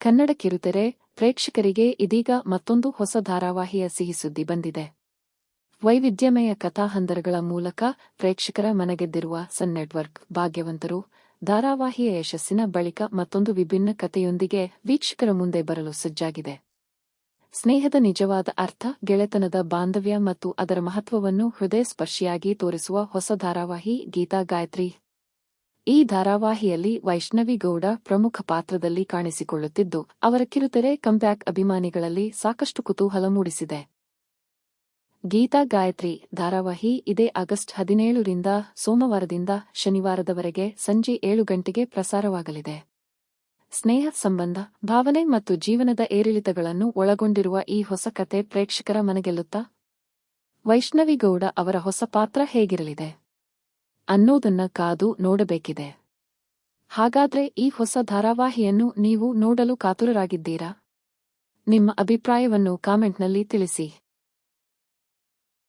ಕನ್ನಡ ಕಿರುತೆರೆ ಪ್ರೇಕ್ಷಕರಿಗೆ ಇದೀಗ ಮತ್ತೊಂದು ಹೊಸ ಧಾರಾವಾಹಿಯ ಸಿಹಿಸುದ್ದಿ ಬಂದಿದೆ. ವೈವಿಧ್ಯಮಯ ಕಥಾಹಂದರಗಳ ಮೂಲಕ ಪ್ರೇಕ್ಷಕರ ಮನಗೆದ್ದಿರುವ ಸನ್ ನೆಟ್ವರ್ಕ್ ಭಾಗ್ಯವಂತರು ಧಾರಾವಾಹಿಯ ಯಶಸ್ಸಿನ ಬಳಿಕ ಮತ್ತೊಂದು ವಿಭಿನ್ನ ಕಥೆಯೊಂದಿಗೆ ವೀಕ್ಷಕರ ಮುಂದೆ ಬರಲು ಸಜ್ಜಾಗಿದೆ. ಸ್ನೇಹದ ನಿಜವಾದ ಅರ್ಥ, ಗೆಳೆತನದ ಬಾಂಧವ್ಯ ಮತ್ತು ಅದರ ಮಹತ್ವವನ್ನು ಹೃದಯಸ್ಪರ್ಶಿಯಾಗಿ ತೋರಿಸುವ ಹೊಸ ಧಾರಾವಾಹಿ ಗೀತಾ ಗಾಯತ್ರಿ. ಈ ಧಾರಾವಾಹಿಯಲ್ಲಿ ವೈಷ್ಣವಿ ಗೌಡ ಪ್ರಮುಖ ಪಾತ್ರದಲ್ಲಿ ಕಾಣಿಸಿಕೊಳ್ಳುತ್ತಿದ್ದು, ಅವರ ಕಿರುತೆರೆ ಕಂಬ್ಯಾಕ್ ಅಭಿಮಾನಿಗಳಲ್ಲಿ ಸಾಕಷ್ಟು ಕುತೂಹಲ ಮೂಡಿಸಿದೆ. ಗೀತಾ ಗಾಯತ್ರಿ ಧಾರಾವಾಹಿ ಇದೇ ಆಗಸ್ಟ್ 17 ರಿಂದ ಸೋಮವಾರದಿಂದ ಶನಿವಾರದವರೆಗೆ ಸಂಜೆ 7 ಗಂಟೆಗೆ ಪ್ರಸಾರವಾಗಲಿದೆ. ಸ್ನೇಹ, ಸಂಬಂಧ, ಭಾವನೆ ಮತ್ತು ಜೀವನದ ಏರಿಳಿತಗಳನ್ನು ಒಳಗೊಂಡಿರುವ ಈ ಹೊಸ ಕತೆ ಪ್ರೇಕ್ಷಕರ ಮನಗೆಲ್ಲುತ್ತಾ? ವೈಷ್ಣವಿ ಗೌಡ ಅವರ ಹೊಸ ಪಾತ್ರ ಹೇಗಿರಲಿದೆ ಅನ್ನೋದನ್ನ ಕಾದು ನೋಡಬೇಕಿದೆ. ಹಾಗಾದ್ರೆ ಈ ಹೊಸ ಧಾರಾವಾಹಿಯನ್ನು ನೀವು ನೋಡಲು ಕಾತುರರಾಗಿದ್ದೀರಾ? ನಿಮ್ಮ ಅಭಿಪ್ರಾಯವನ್ನು ಕಾಮೆಂಟ್ನಲ್ಲಿ ತಿಳಿಸಿ.